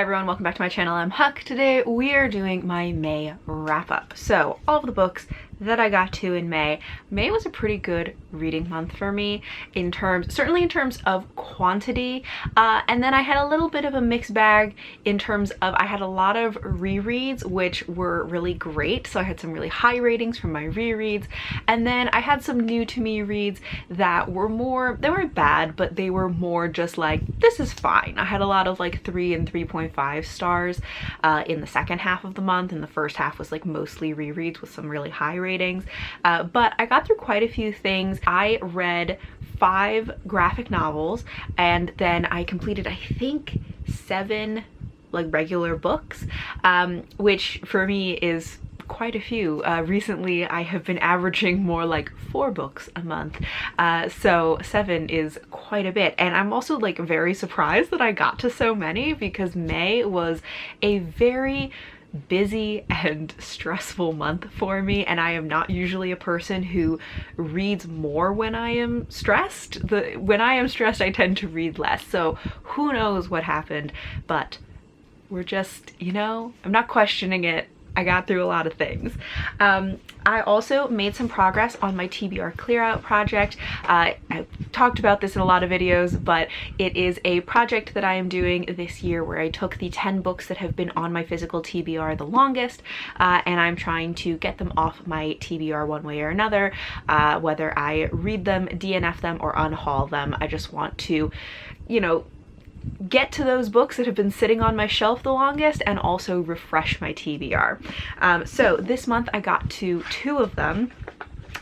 Hi everyone, welcome back to my channel. I'm Huck. Today we are doing my May wrap-up. So all of the books that I got to in May. May was a pretty good reading month for me certainly in terms of quantity, and then I had a little bit of a mixed bag in terms of I had a lot of rereads which were really great. So I had some really high ratings from my rereads, and then I had some new to me reads that were more, they weren't bad, but they were more just like, this is fine. I had a lot of like 3 and 3.5 stars in the second half of the month, and the first half was like mostly rereads with some really high ratings. But I got through quite a few things. I read 5 graphic novels, and then I completed, I think, 7 like regular books, which for me is quite a few. Recently I have been averaging more like 4 books a month, so 7 is quite a bit. And I'm also like very surprised that I got to so many, because May was a very busy and stressful month for me, and I am not usually a person who reads more when I am stressed. When I am stressed I tend to read less, so who knows what happened, but we're just, you know, I'm not questioning it. I got through a lot of things. I also made some progress on my TBR clear out project. I've talked about this in a lot of videos, but it is a project that I am doing this year where I took the 10 books that have been on my physical TBR the longest, and I'm trying to get them off my TBR one way or another, whether I read them, DNF them, or unhaul them. I just want to, you know, get to those books that have been sitting on my shelf the longest and also refresh my TBR. So this month I got to 2 of them,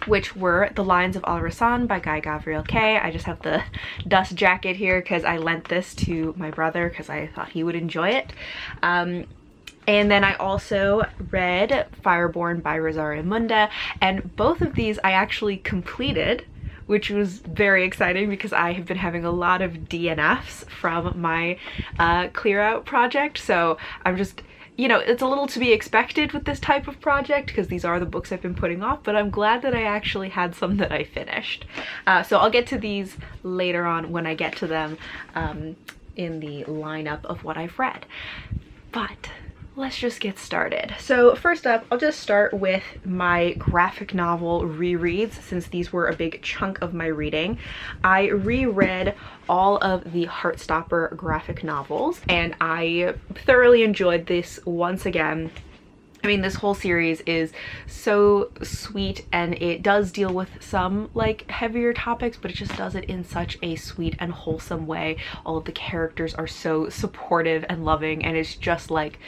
which were The Lions of Alasan by Guy Gavriel Kay. I just have the dust jacket here because I lent this to my brother because I thought he would enjoy it. And then I also read Fireborn by Rosario Munda, and both of these I actually completed, which was very exciting because I have been having a lot of DNFs from my clear out project. So I'm just, you know, it's a little to be expected with this type of project because these are the books I've been putting off, but I'm glad that I actually had some that I finished. So I'll get to these later on when I get to them in the lineup of what I've read. But let's just get started. So first up, I'll just start with my graphic novel rereads, since these were a big chunk of my reading. I reread all of the Heartstopper graphic novels, and I thoroughly enjoyed this once again. I mean, this whole series is so sweet, and it does deal with some like heavier topics, but it just does it in such a sweet and wholesome way. All of the characters are so supportive and loving, and it's just like,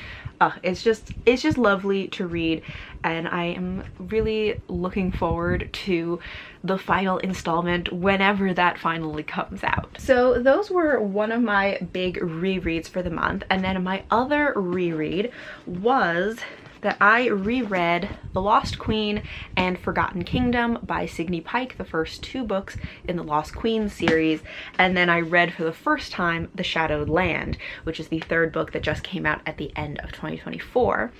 it's just lovely to read, and I am really looking forward to the final installment whenever that finally comes out. So those were one of my big rereads for the month, and then my other reread was that I reread The Lost Queen and Forgotten Kingdom by Signe Pike, the first 2 books in the Lost Queen series, and then I read for the first time The Shadowed Land, which is the 3rd book that just came out at the end of 2024.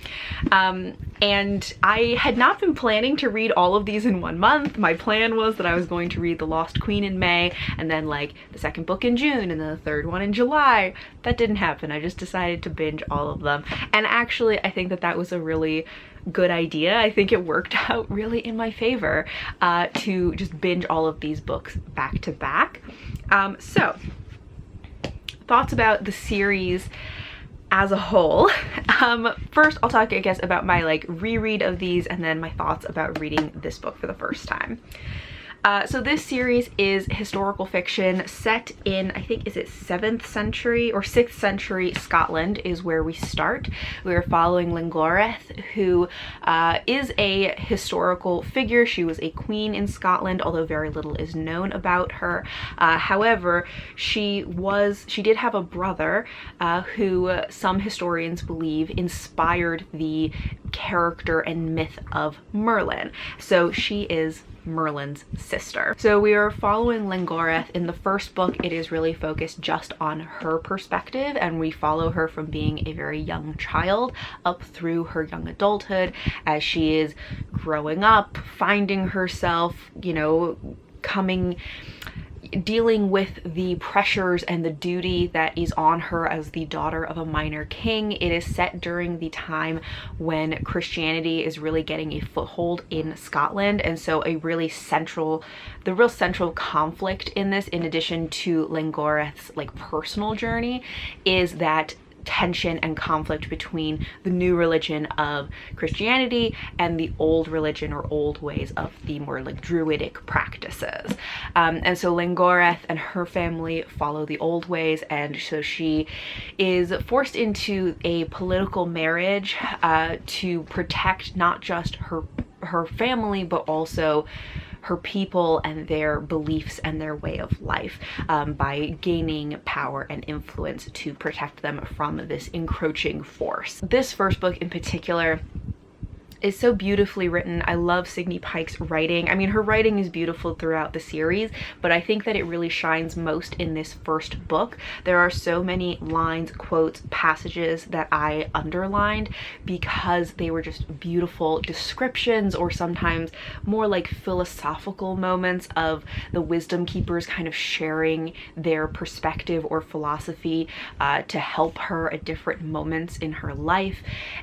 And I had not been planning to read all of these in one month. My plan was that I was going to read The Lost Queen in May, and then like the 2nd book in June, and then the 3rd one in July. That didn't happen. I just decided to binge all of them, and actually I think that that was a really good idea. I think it worked out really in my favor to just binge all of these books back to back. So thoughts about the series as a whole. First I'll talk, I guess, about my like reread of these, and then my thoughts about reading this book for the first time. So this series is historical fiction set in, I think, is it 7th century or 6th century Scotland is where we start. We're following Lingor, who is a historical figure. She was a queen in Scotland, although very little is known about her. However, she did have a brother who some historians believe inspired the character and myth of Merlin. So she is Merlin's sister. So we are following Lingoreth. In the first book, it is really focused just on her perspective, and we follow her from being a very young child up through her young adulthood as she is growing up, finding herself, you know, coming dealing with the pressures and the duty that is on her as the daughter of a minor king. It is set during the time when Christianity is really getting a foothold in Scotland, and so the real central conflict in this, in addition to Lingoreth's like personal journey, is that tension and conflict between the new religion of Christianity and the old religion or old ways of the more like druidic practices. And so Lingoreth and her family follow the old ways, and so she is forced into a political marriage to protect not just her family, but also her people and their beliefs and their way of life, by gaining power and influence to protect them from this encroaching force. This first book in particular is so beautifully written. I love Signe Pike's writing. I mean, her writing is beautiful throughout the series, but I think that it really shines most in this first book. There are so many lines, quotes, passages that I underlined because they were just beautiful descriptions, or sometimes more like philosophical moments of the wisdom keepers kind of sharing their perspective or philosophy to help her at different moments in her life.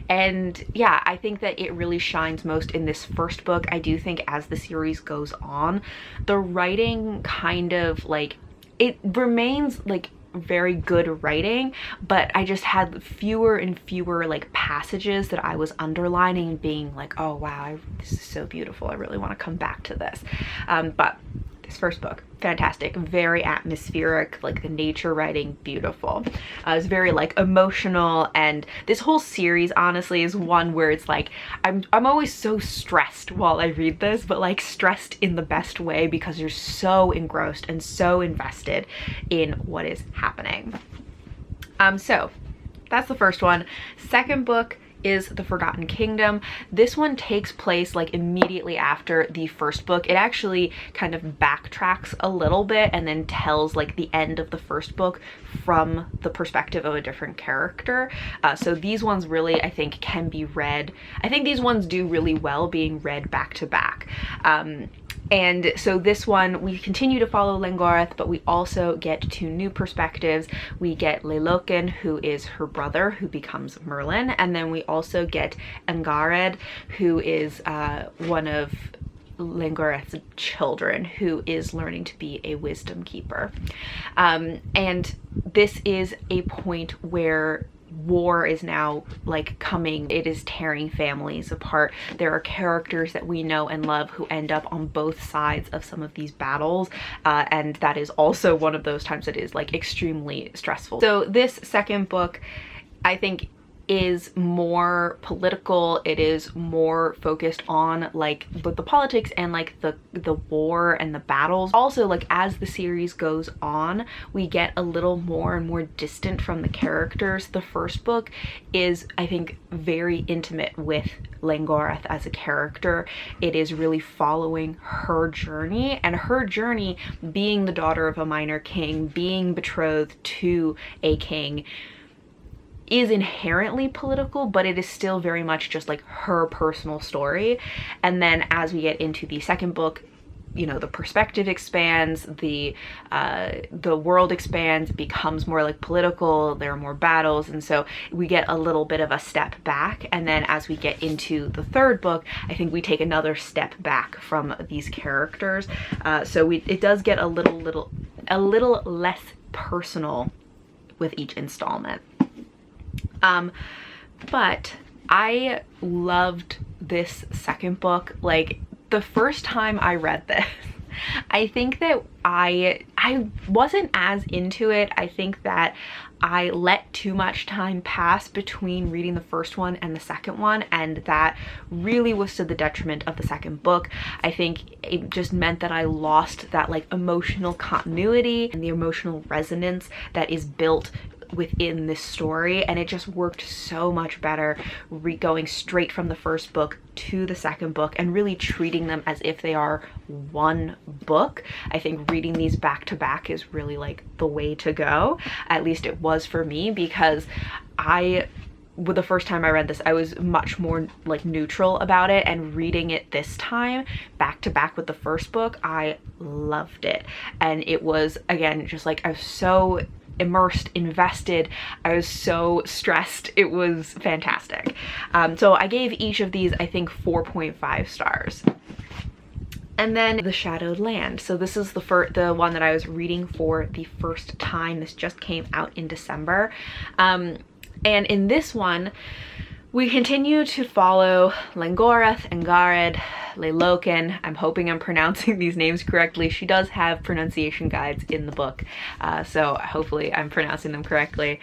And yeah, I think that it really shines most in this first book. I do think as the series goes on, the writing kind of like, it remains like very good writing, but I just had fewer and fewer like passages that I was underlining and being like, oh wow, this is so beautiful, I really want to come back to this. But this first book, fantastic, very atmospheric, like the nature writing, beautiful. It's very like emotional, and this whole series honestly is one where it's like I'm always so stressed while I read this, but like stressed in the best way, because you're so engrossed and so invested in what is happening. So that's the first one. Second book is The Forgotten Kingdom. This one takes place like immediately after the first book. It actually kind of backtracks a little bit and then tells like the end of the first book from the perspective of a different character. So these ones really, I think, can be read. I think these ones do really well being read back to back. And so this one, we continue to follow Lingoreth, but we also get two new perspectives. We get Lailoken, who is her brother, who becomes Merlin, and then we also get Angared, who is one of Lingoreth's children, who is learning to be a wisdom keeper. And this is a point where war is now like coming. It is tearing families apart. There are characters that we know and love who end up on both sides of some of these battles, and that is also one of those times that is like extremely stressful. So this second book, I think, is more political. It is more focused on like both the politics and like the war and the battles. Also, like as the series goes on, we get a little more and more distant from the characters. The first book is, I think, very intimate with Lingoreth as a character. It is really following her journey, and her journey being the daughter of a minor king, being betrothed to a king, is inherently political, but it is still very much just like her personal story. And then as we get into the second book, you know, the perspective expands, the world expands, becomes more like political, there are more battles, and so we get a little bit of a step back. And then as we get into the third book, I think we take another step back from these characters. So it does get a little less personal with each installment. But I loved this second book. Like the first time I read this, I think that I wasn't as into it. I think that I let too much time pass between reading the first one and the second one, and that really was to the detriment of the second book. I think it just meant that I lost that like emotional continuity and the emotional resonance that is built within this story, and it just worked so much better going straight from the first book to the second book and really treating them as if they are one book. I think reading these back to back is really like the way to go. At least it was for me, because I with the first time I read this, I was much more like neutral about it, and reading it this time back to back with the first book, I loved it. And it was, again, just like, I was so immersed, invested, I was so stressed. It was fantastic. So I gave each of these, I think, 4.5 stars. And then The Shadowed Land. So this is the one that I was reading for the first time. This just came out in December. And in this one, we continue to follow Lingor, Angared, Leiloken. I'm hoping I'm pronouncing these names correctly. She does have pronunciation guides in the book, so hopefully I'm pronouncing them correctly.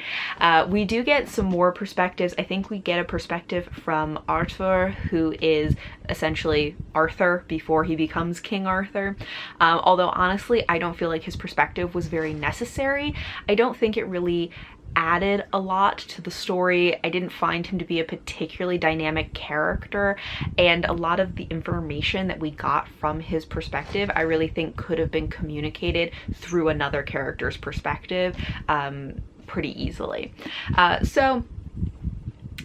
We do get some more perspectives. I think we get a perspective from Arthur, who is essentially Arthur before he becomes King Arthur. Although honestly, I don't feel like his perspective was very necessary. I don't think it really added a lot to the story. I didn't find him to be a particularly dynamic character, and a lot of the information that we got from his perspective I really think could have been communicated through another character's perspective pretty easily. So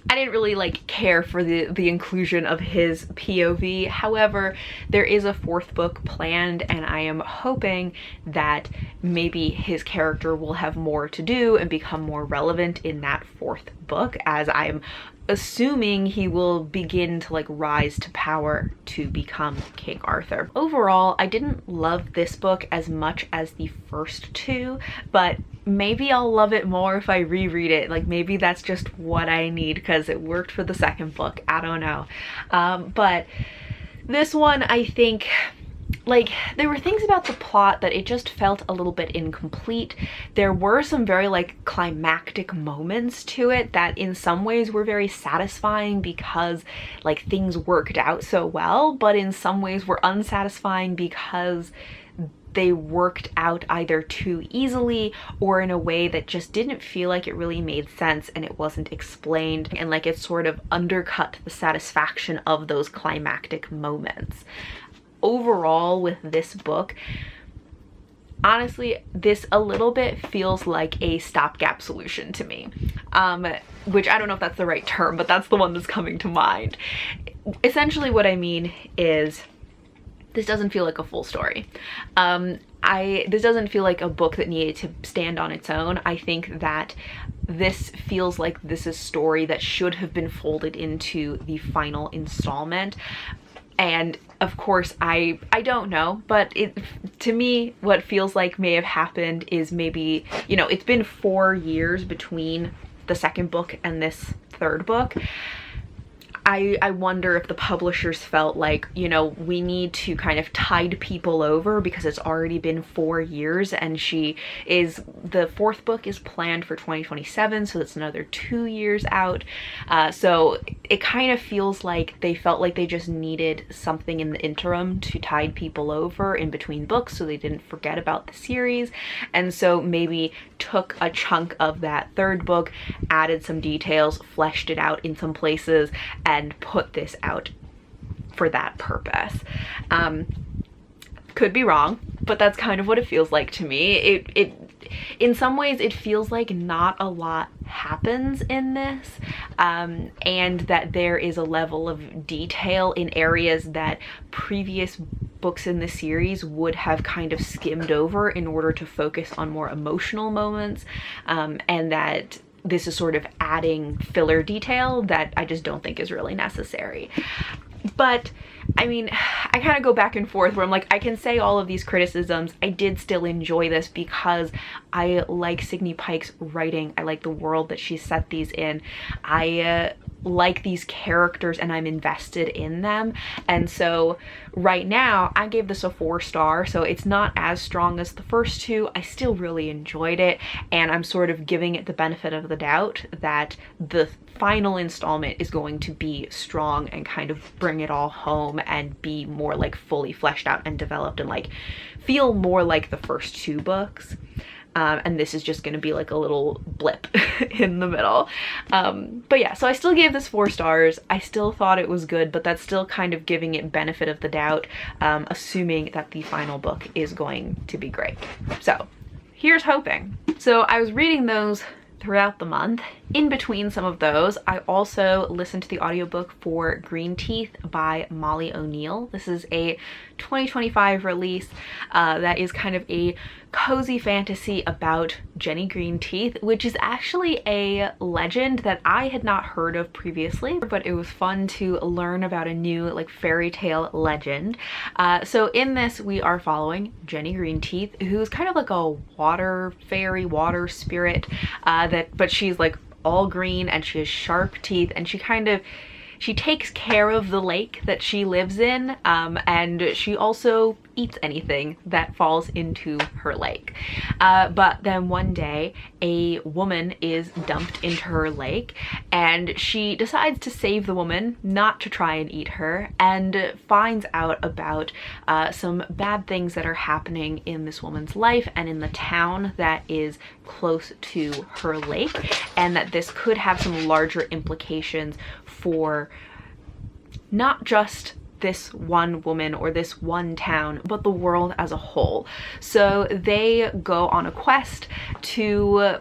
I didn't really like care for the inclusion of his POV. However, there is a fourth book planned, and I am hoping that maybe his character will have more to do and become more relevant in that fourth book, as I'm assuming he will begin to like rise to power to become King Arthur. Overall, I didn't love this book as much as the first two, but maybe I'll love it more if I reread it. Like, maybe that's just what I need because it worked for the second book. I don't know. But this one, I think, like, there were things about the plot that it just felt a little bit incomplete. There were some very like climactic moments to it that in some ways were very satisfying because like things worked out so well, but in some ways were unsatisfying because they worked out either too easily or in a way that just didn't feel like it really made sense, and it wasn't explained, and like it sort of undercut the satisfaction of those climactic moments. Overall, with this book, honestly, this a little bit feels like a stopgap solution to me, which I don't know if that's the right term, but that's the one that's coming to mind. Essentially what I mean is, this doesn't feel like a full story. This doesn't feel like a book that needed to stand on its own. I think that this feels like this is a story that should have been folded into the final installment. And of course, I don't know, but to me, what feels like may have happened is maybe, you know, it's been 4 years between the second book and this third book. I wonder if the publishers felt like, you know, we need to kind of tide people over because it's already been 4 years, and the fourth book is planned for 2027, so that's another 2 years out. So it kind of feels like they felt like they just needed something in the interim to tide people over in between books so they didn't forget about the series, and so maybe took a chunk of that third book, added some details, fleshed it out in some places, and put this out for that purpose. Could be wrong, but that's kind of what it feels like to me. It in some ways it feels like not a lot happens in this, and that there is a level of detail in areas that previous books in the series would have kind of skimmed over in order to focus on more emotional moments, and that this is sort of adding filler detail that I just don't think is really necessary. But I mean, I kind of go back and forth where I'm like, I can say all of these criticisms. I did still enjoy this because I like Signe Pike's writing. I like the world that she set these in. I like these characters and I'm invested in them. And so right now I gave this a 4 star, so it's not as strong as the first two. I still really enjoyed it, and I'm sort of giving it the benefit of the doubt that the final installment is going to be strong and kind of bring it all home and be more like fully fleshed out and developed and like feel more like the first 2 books. And this is just going to be like a little blip in the middle. But yeah, so I still gave this 4 stars. I still thought it was good, but that's still kind of giving it benefit of the doubt, assuming that the final book is going to be great. So here's hoping. So I was reading those throughout the month. In between some of those, I also listened to the audiobook for Green Teeth by Molly O'Neill. This is a 2025 release that is kind of a cozy fantasy about Jenny Green Teeth, which is actually a legend that I had not heard of previously, but it was fun to learn about a new like fairy tale legend. So in this, we are following Jenny Green Teeth, who's kind of like a water fairy, water spirit, but she's like all green and she has sharp teeth, and she takes care of the lake that she lives in, and she also eats anything that falls into her lake. But then one day a woman is dumped into her lake, and she decides to save the woman, not to try and eat her, and finds out about some bad things that are happening in this woman's life and in the town that is close to her lake, and that this could have some larger implications for not just this one woman or this one town, but the world as a whole. So they go on a quest to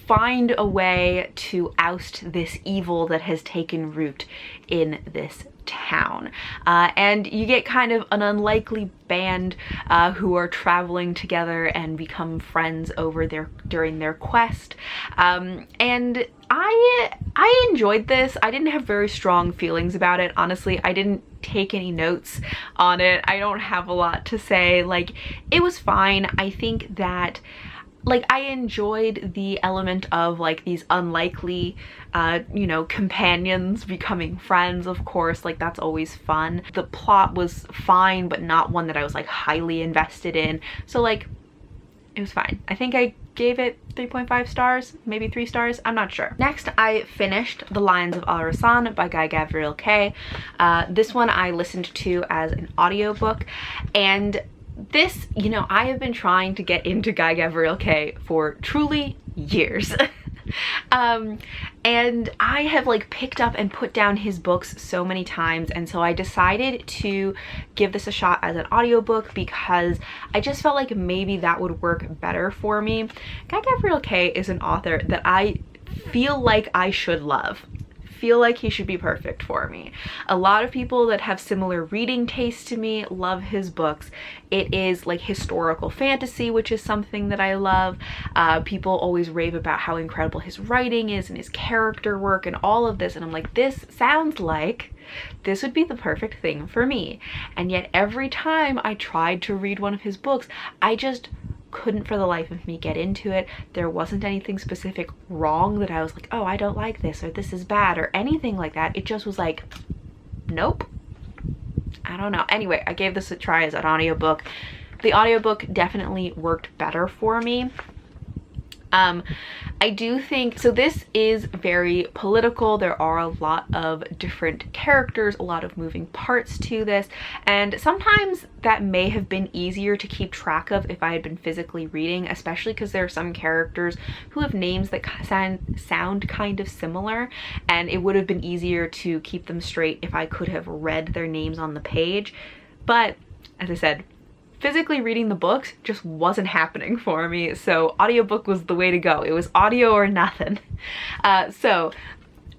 find a way to oust this evil that has taken root in this town. And you get kind of an unlikely band who are traveling together and become friends during their quest. And I enjoyed this. I didn't have very strong feelings about it. Honestly, I didn't take any notes on it. I don't have a lot to say. Like, it was fine. I think that like I enjoyed the element of like these unlikely companions becoming friends, of course, like that's always fun. The plot was fine, but not one that I was like highly invested in. So like it was fine. I think I gave it 3.5 stars, maybe 3 stars, I'm not sure. Next, I finished The Lions of Alasan by Guy Gavriel Kay. This one I listened to as an audiobook, and this, I have been trying to get into Guy Gavriel Kay for truly years. And I have like picked up and put down his books so many times, and so I decided to give this a shot as an audiobook because I just felt like maybe that would work better for me. Guy Gavriel Kay is an author that I feel like I should love. Feel like he should be perfect for me. A lot of people that have similar reading tastes to me love his books. It is like historical fantasy, which is something that I love. People always rave about how incredible his writing is and his character work and all of this, and I'm like, this sounds like this would be the perfect thing for me. And yet every time I tried to read one of his books, I just couldn't for the life of me get into it. There wasn't anything specific wrong that I was like, oh, I don't like this, or this is bad, or anything like that. It just was like, nope. I don't know. Anyway, I gave this a try as an audiobook. The audiobook definitely worked better for me. I do think, so this is very political. There are a lot of different characters, a lot of moving parts to this, and sometimes that may have been easier to keep track of if I had been physically reading, especially because there are some characters who have names that sound kind of similar, and it would have been easier to keep them straight if I could have read their names on the page. But as I said, physically reading the books just wasn't happening for me, so audiobook was the way to go. It was audio or nothing. So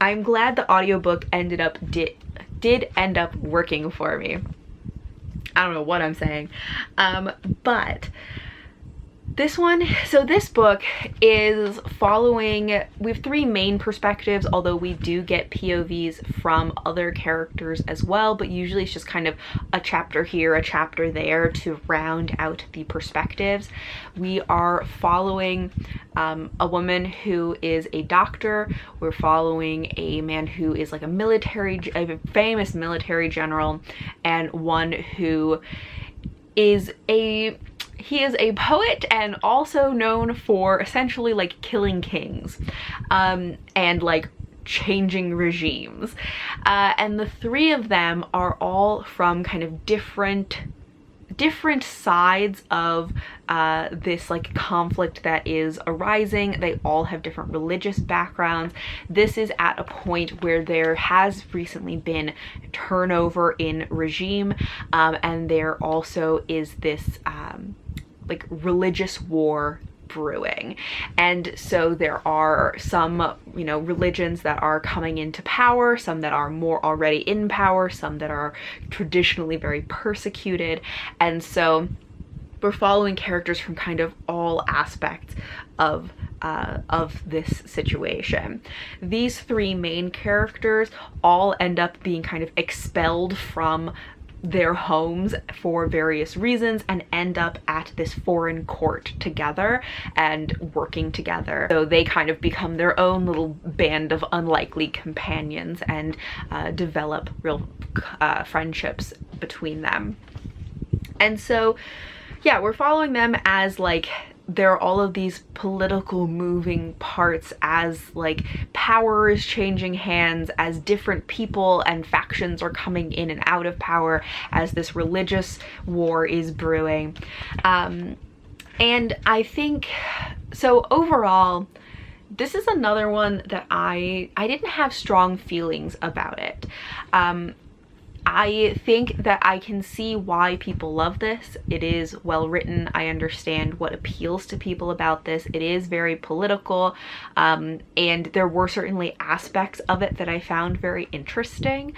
I'm glad the audiobook did end up working for me. I don't know what I'm saying. But this one, so this book is following, we have 3 main perspectives, although we do get POVs from other characters as well, but usually it's just kind of a chapter here, a chapter there to round out the perspectives. We are following a woman who is a doctor. We're following a man who is like a famous military general, and one who is he is a poet and also known for essentially like killing kings and like changing regimes. And the 3 of them are all from kind of different sides of this like conflict that is arising. They all have different religious backgrounds. This is at a point where there has recently been turnover in regime, and there also is this like religious war brewing. And so there are some, you know, religions that are coming into power, some that are more already in power, some that are traditionally very persecuted. And so we're following characters from kind of all aspects of this situation. These three main characters all end up being kind of expelled from their homes for various reasons and end up at this foreign court together and working together. So they kind of become their own little band of unlikely companions and develop real friendships between them. And so yeah, we're following them as like there are all of these political moving parts, as like power is changing hands, as different people and factions are coming in and out of power, as this religious war is brewing. And I think, so overall, this is another one that I didn't have strong feelings about it. I think that I can see why people love this. It is well written. I understand what appeals to people about this. It is very political, and there were certainly aspects of it that I found very interesting,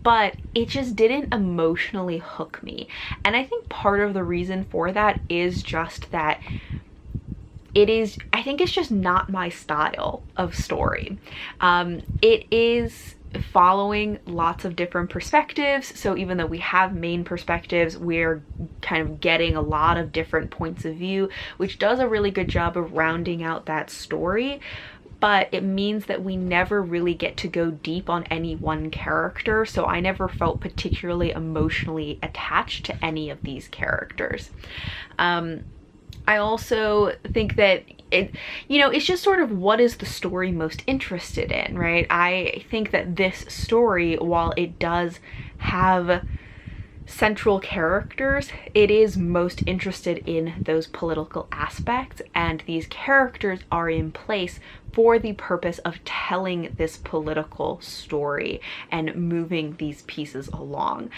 but it just didn't emotionally hook me. And I think part of the reason for that is just that I think it's just not my style of story. It is following lots of different perspectives, so even though we have main perspectives, we're kind of getting a lot of different points of view, which does a really good job of rounding out that story. But it means that we never really get to go deep on any one character, so I never felt particularly emotionally attached to any of these characters. I also think that it's just sort of what is the story most interested in, right? I think that this story, while it does have central characters, it is most interested in those political aspects, and these characters are in place for the purpose of telling this political story and moving these pieces along.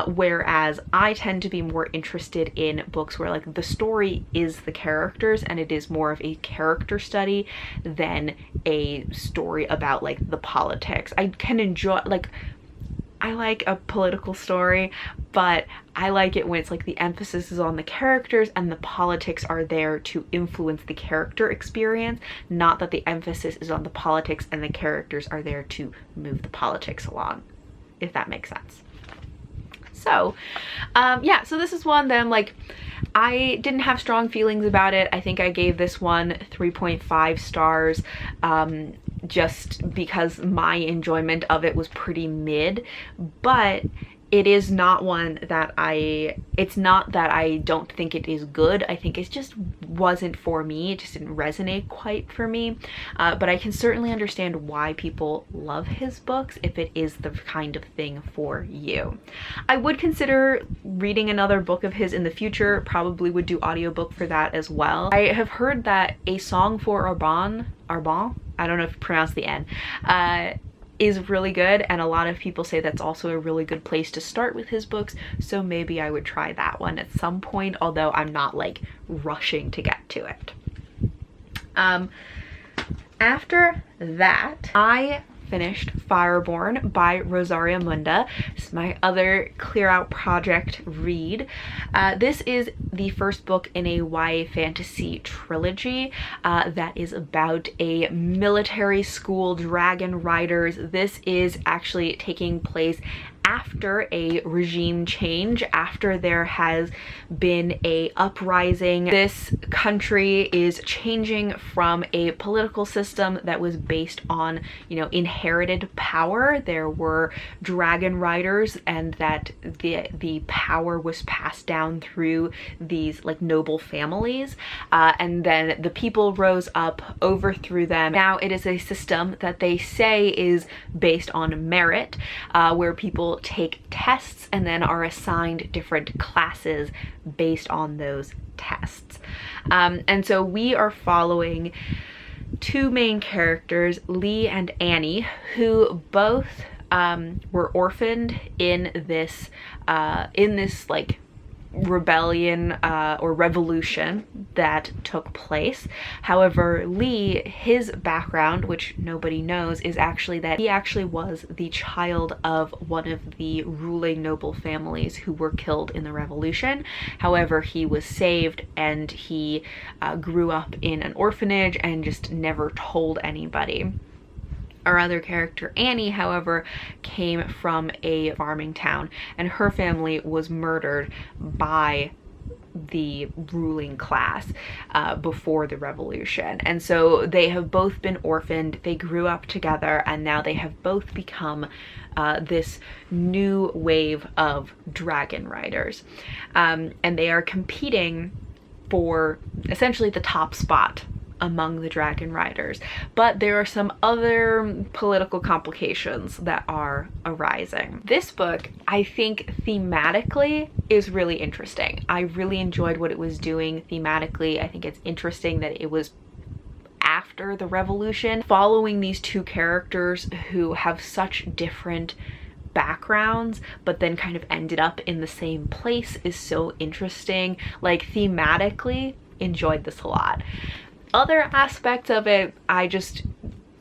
Whereas I tend to be more interested in books where like the story is the characters and it is more of a character study than a story about like the politics. I can enjoy, like, I like a political story, but I like it when it's like the emphasis is on the characters and the politics are there to influence the character experience, not that the emphasis is on the politics and the characters are there to move the politics along, if that makes sense. So yeah, so this is one that I'm like, I didn't have strong feelings about it. I think I gave this one 3.5 stars, just because my enjoyment of it was pretty mid, but it is not one that it's not that I don't think it is good. I think it just wasn't for me. It just didn't resonate quite for me. But I can certainly understand why people love his books if it is the kind of thing for you. I would consider reading another book of his in the future, probably would do audiobook for that as well. I have heard that A Song for Arbon, I don't know if you pronounce the N, is really good, and a lot of people say that's also a really good place to start with his books, so maybe I would try that one at some point, although I'm not like rushing to get to it. After that, I finished Fireborn by Rosaria Munda. This is my other Clear Out Project read. This is the first book in a YA fantasy trilogy that is about a military school dragon riders. This is actually taking place after a regime change, after there has been a uprising. This country is changing from a political system that was based on, inherited power. There were dragon riders, and that the power was passed down through these like noble families, and then the people rose up, overthrew them. Now it is a system that they say is based on merit, where people take tests and then are assigned different classes based on those tests. And so we are following two main characters, Lee and Annie, who both were orphaned in this like rebellion or revolution that took place. However, Lee, his background, which nobody knows, is actually that he actually was the child of one of the ruling noble families who were killed in the revolution. However, he was saved, and he grew up in an orphanage and just never told anybody. Our other character, Annie, however, came from a farming town, and her family was murdered by the ruling class before the revolution. And so they have both been orphaned, they grew up together, and now they have both become this new wave of dragon riders. And they are competing for essentially the top spot among the dragon riders, but there are some other political complications that are arising. This book, I think, thematically is really interesting. I really enjoyed what it was doing thematically. I think it's interesting that it was after the revolution, following these two characters who have such different backgrounds but then kind of ended up in the same place is so interesting. Like, thematically, enjoyed this a lot. Other aspects of it, I just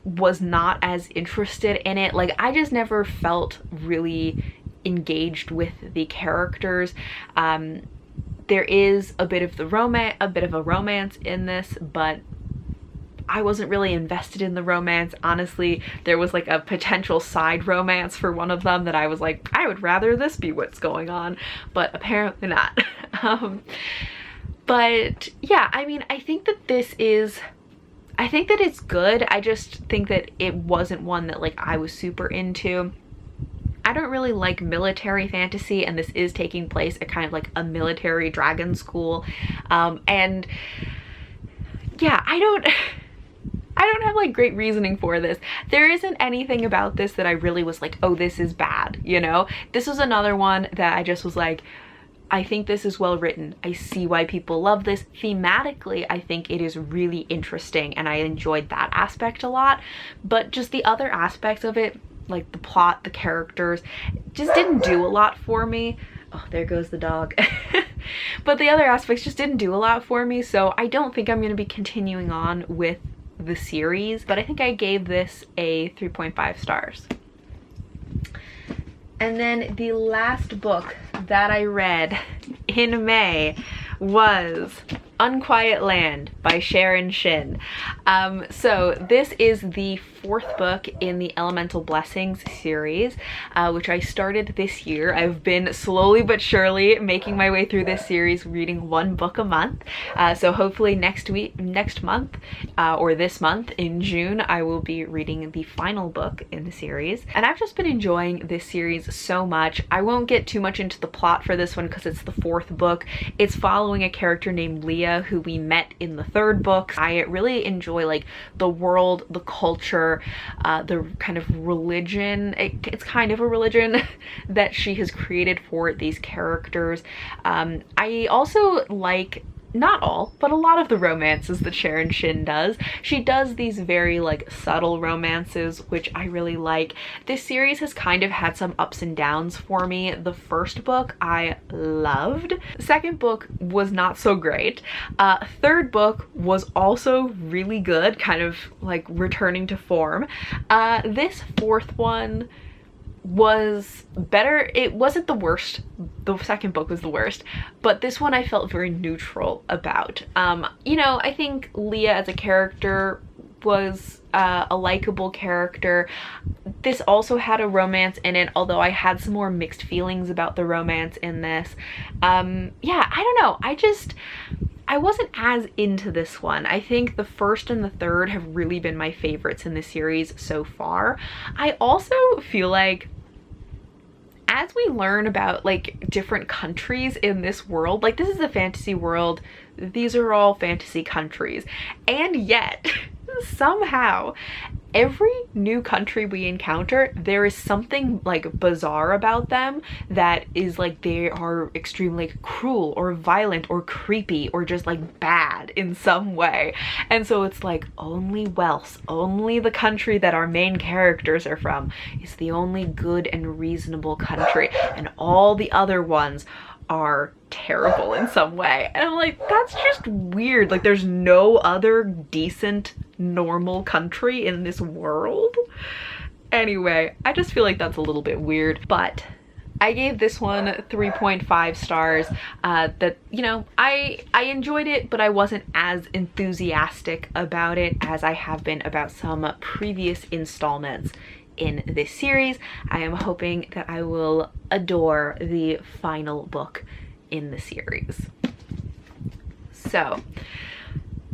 was not as interested in it. Like, I just never felt really engaged with the characters. There is a bit of a romance in this, but I wasn't really invested in the romance. Honestly, there was like a potential side romance for one of them that I was like, I would rather this be what's going on, but apparently not. But yeah, I mean, I think that it's good. I just think that it wasn't one that like I was super into. I don't really like military fantasy, and this is taking place at kind of like a military dragon school. And yeah, I don't have like great reasoning for this. There isn't anything about this that I really was like, oh, this is bad, you know? This was another one that I just was like, I think this is well written. I see why people love this. Thematically, I think it is really interesting, and I enjoyed that aspect a lot. But just the other aspects of it, like the plot, the characters, just didn't do a lot for me. Oh, there goes the dog. But the other aspects just didn't do a lot for me, so I don't think I'm going to be continuing on with the series. But I think I gave this a 3.5 stars. And then the last book that I read in May was Unquiet Land by Sharon Shin. So this is the fourth book in the Elemental Blessings series, which I started this year. I've been slowly but surely making my way through this series, reading one book a month. So hopefully next month, or this month in June, I will be reading the final book in the series. And I've just been enjoying this series so much. I won't get too much into the plot for this one because it's the fourth book. It's following a character named Leah who we met in the third book. I really enjoy like the world, the culture, the kind of religion. It's kind of a religion that she has created for these characters. I also like, not all, but a lot of the romances that Sharon Shin does. She does these very like subtle romances, which I really like. This series has kind of had some ups and downs for me. The first book I loved. The second book was not so great. Third book was also really good, kind of like returning to form. This fourth one was better. It wasn't the worst. The second book was the worst, but this one I felt very neutral about. You know, I think Leah as a character was a likable character. This also had a romance in it, although I had some more mixed feelings about the romance in this. Yeah, I don't know. I wasn't as into this one. I think the first and the third have really been my favorites in the series so far. I also feel like as we learn about like different countries in this world, like this is a fantasy world, these are all fantasy countries, and yet somehow every new country we encounter, there is something like bizarre about them that is like they are extremely cruel or violent or creepy or just like bad in some way. And so it's like only Wales, only the country that our main characters are from is the only good and reasonable country, and all the other ones are terrible in some way. And I'm like, that's just weird. Like, there's no other decent, normal country in this world. Anyway, I just feel like that's a little bit weird, but I gave this one 3.5 stars. That, you know, I enjoyed it, but I wasn't as enthusiastic about it as I have been about some previous installments in this series. I am hoping that I will adore the final book in the series. So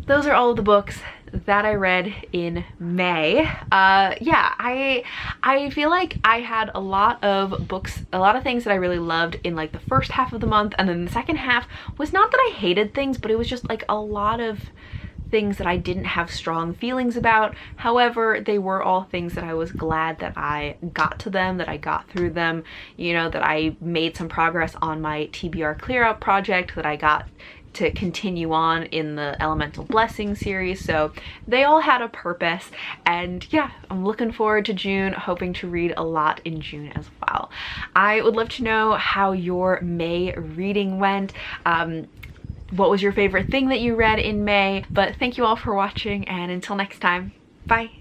those are all of the books that I read in May. Yeah, I feel like I had a lot of books, a lot of things that I really loved in like the first half of the month, and then the second half was not that I hated things, but it was just like a lot of things that I didn't have strong feelings about. However, they were all things that I was glad that I got to them, that I got through them, you know, that I made some progress on my TBR clear up project, that I got to continue on in the Elemental Blessing series. So they all had a purpose, and yeah, I'm looking forward to June, hoping to read a lot in June as well. I would love to know how your May reading went. What was your favorite thing that you read in May? But thank you all for watching, and until next time, bye.